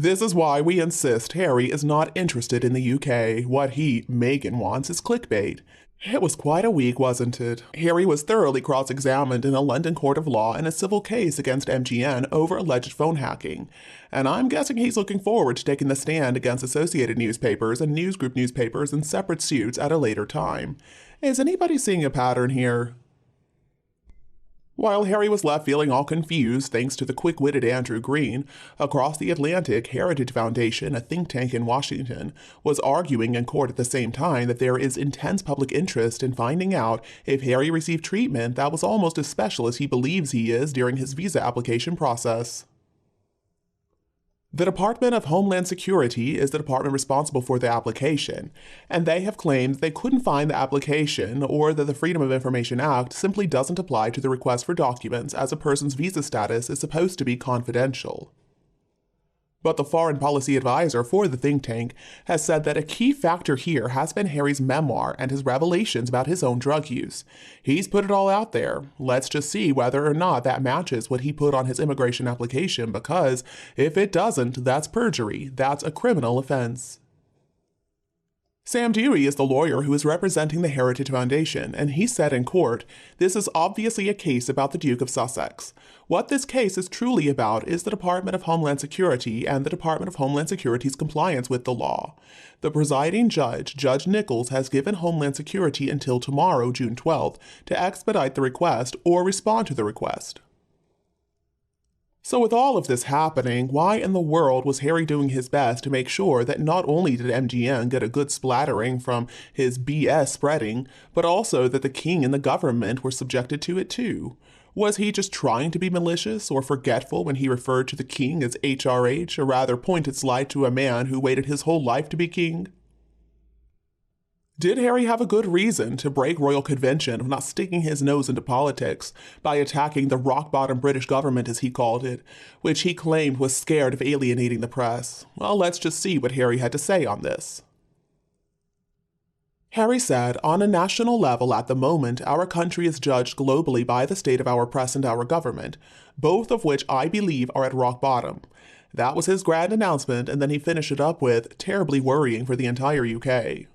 This is why we insist Harry is not interested in the UK. What he, Meghan, wants is clickbait. It was quite a week, wasn't it? Harry was thoroughly cross-examined in a London court of law in a civil case against MGN over alleged phone hacking. And I'm guessing he's looking forward to taking the stand against Associated Newspapers and News Group newspapers in separate suits at a later time. Is anybody seeing a pattern here? While Harry was left feeling all confused thanks to the quick-witted Andrew Green, across the Atlantic, Heritage Foundation, a think tank in Washington, was arguing in court at the same time that there is intense public interest in finding out if Harry received treatment that was almost as special as he believes he is during his visa application process. The Department of Homeland Security is the department responsible for the application, and they have claimed they couldn't find the application or that the Freedom of Information Act simply doesn't apply to the request for documents as a person's visa status is supposed to be confidential. But the foreign policy advisor for the think tank has said that a key factor here has been Harry's memoir and his revelations about his own drug use. He's put it all out there. Let's just see whether or not that matches what he put on his immigration application, because if it doesn't, that's perjury. That's a criminal offense. Sam Dewey is the lawyer who is representing the Heritage Foundation, and he said in court, "This is obviously a case about the Duke of Sussex. What this case is truly about is the Department of Homeland Security and the Department of Homeland Security's compliance with the law. The presiding judge, Judge Nichols, has given Homeland Security until tomorrow, June 12th, to expedite the request or respond to the request." So with all of this happening, why in the world was Harry doing his best to make sure that not only did MGN get a good splattering from his BS spreading, but also that the king and the government were subjected to it too? Was he just trying to be malicious or forgetful when he referred to the king as HRH, a rather pointed slight to a man who waited his whole life to be king? Did Harry have a good reason to break royal convention of not sticking his nose into politics by attacking the rock-bottom British government, as he called it, which he claimed was scared of alienating the press? Well, let's just see what Harry had to say on this. Harry said, "On a national level at the moment, our country is judged globally by the state of our press and our government, both of which I believe are at rock bottom." That was his grand announcement, and then he finished it up with, "terribly worrying for the entire UK."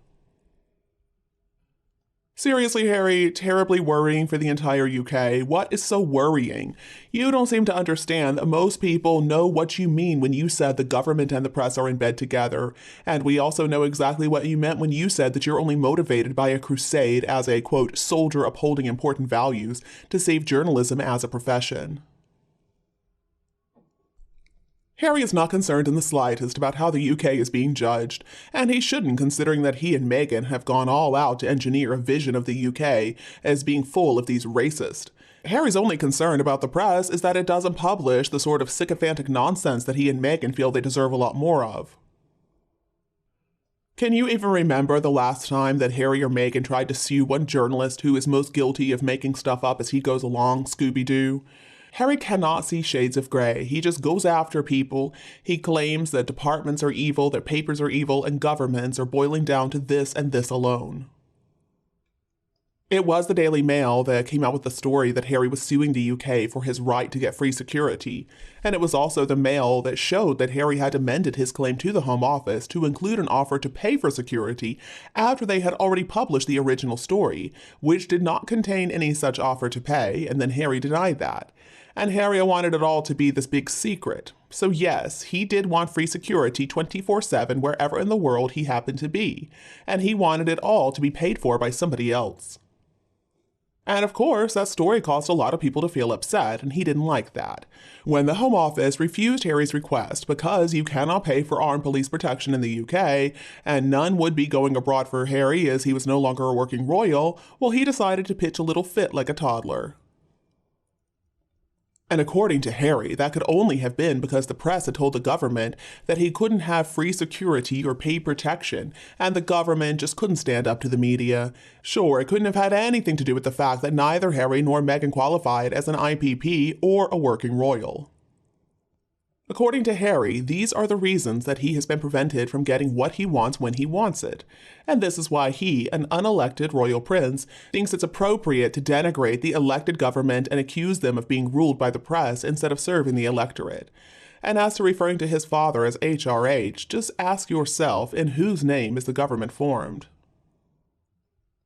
Seriously, Harry, terribly worrying for the entire UK? What is so worrying? You don't seem to understand that most people know what you mean when you said the government and the press are in bed together. And we also know exactly what you meant when you said that you're only motivated by a crusade as a, quote, soldier upholding important values to save journalism as a profession. Harry is not concerned in the slightest about how the UK is being judged, and he shouldn't, considering that he and Meghan have gone all out to engineer a vision of the UK as being full of these racist. Harry's only concern about the press is that it doesn't publish the sort of sycophantic nonsense that he and Meghan feel they deserve a lot more of. Can you even remember the last time that Harry or Meghan tried to sue one journalist who is most guilty of making stuff up as he goes along, Scooby-Doo? Harry cannot see shades of gray. He just goes after people. He claims that departments are evil, that papers are evil, and governments are boiling down to this and this alone. It was the Daily Mail that came out with the story that Harry was suing the UK for his right to get free security, and it was also the Mail that showed that Harry had amended his claim to the Home Office to include an offer to pay for security after they had already published the original story, which did not contain any such offer to pay, and then Harry denied that. And Harry wanted it all to be this big secret. So yes, he did want free security 24/7 wherever in the world he happened to be, and he wanted it all to be paid for by somebody else. And of course, that story caused a lot of people to feel upset, and he didn't like that. When the Home Office refused Harry's request because you cannot pay for armed police protection in the UK, and none would be going abroad for Harry as he was no longer a working royal, well, he decided to pitch a little fit like a toddler. And according to Harry, that could only have been because the press had told the government that he couldn't have free security or paid protection, and the government just couldn't stand up to the media. Sure, it couldn't have had anything to do with the fact that neither Harry nor Meghan qualified as an IPP or a working royal. According to Harry, these are the reasons that he has been prevented from getting what he wants when he wants it. And this is why he, an unelected royal prince, thinks it's appropriate to denigrate the elected government and accuse them of being ruled by the press instead of serving the electorate. And as to referring to his father as HRH, just ask yourself, in whose name is the government formed?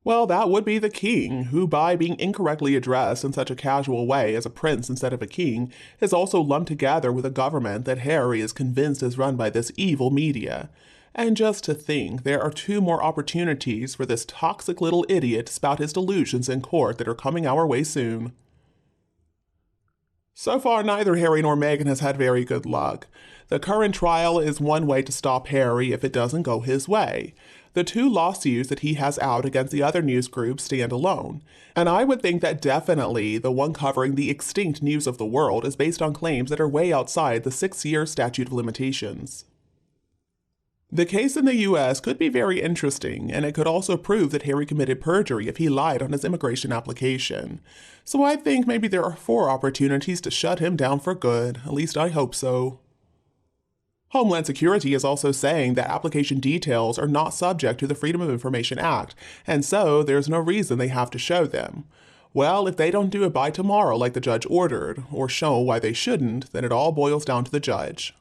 Well, that would be the king, who, by being incorrectly addressed in such a casual way as a prince instead of a king, is also lumped together with a government that Harry is convinced is run by this evil media. And just to think, there are 2 more opportunities for this toxic little idiot to spout his delusions in court that are coming our way soon. So far, neither Harry nor Meghan has had very good luck. The current trial is one way to stop Harry if it doesn't go his way. The 2 lawsuits that he has out against the other news groups stand alone. And I would think that definitely the one covering the extinct news of the world is based on claims that are way outside the 6-year statute of limitations. The case in the US could be very interesting, and it could also prove that Harry committed perjury if he lied on his immigration application. So I think maybe there are 4 opportunities to shut him down for good, at least I hope so. Homeland Security is also saying that application details are not subject to the Freedom of Information Act, and so there's no reason they have to show them. Well, if they don't do it by tomorrow like the judge ordered, or show why they shouldn't, then it all boils down to the judge.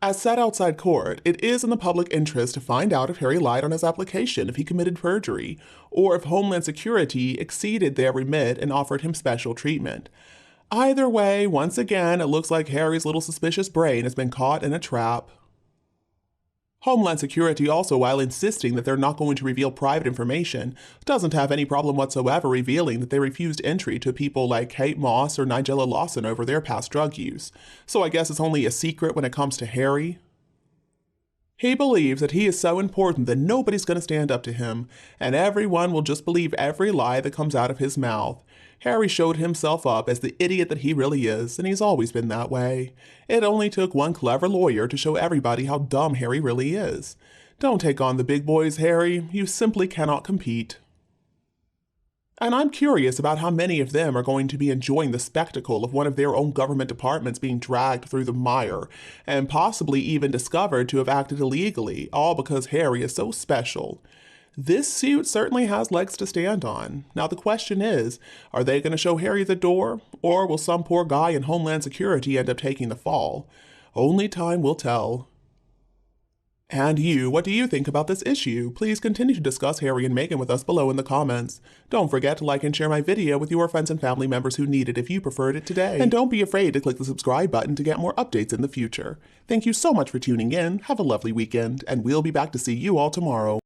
As said outside court, it is in the public interest to find out if Harry lied on his application, if he committed perjury, or if Homeland Security exceeded their remit and offered him special treatment. Either way, once again, it looks like Harry's little suspicious brain has been caught in a trap. Homeland Security also, while insisting that they're not going to reveal private information, doesn't have any problem whatsoever revealing that they refused entry to people like Kate Moss or Nigella Lawson over their past drug use. So I guess it's only a secret when it comes to Harry. He believes that he is so important that nobody's going to stand up to him, and everyone will just believe every lie that comes out of his mouth. Harry showed himself up as the idiot that he really is, and he's always been that way. It only took one clever lawyer to show everybody how dumb Harry really is. Don't take on the big boys, Harry. You simply cannot compete. And I'm curious about how many of them are going to be enjoying the spectacle of one of their own government departments being dragged through the mire, and possibly even discovered to have acted illegally, all because Harry is so special. This suit certainly has legs to stand on. Now the question is, are they going to show Harry the door, or will some poor guy in Homeland Security end up taking the fall? Only time will tell. And you, what do you think about this issue? Please continue to discuss Harry and Meghan with us below in the comments. Don't forget to like and share my video with your friends and family members who need it if you preferred it today. And don't be afraid to click the subscribe button to get more updates in the future. Thank you so much for tuning in, have a lovely weekend, and we'll be back to see you all tomorrow.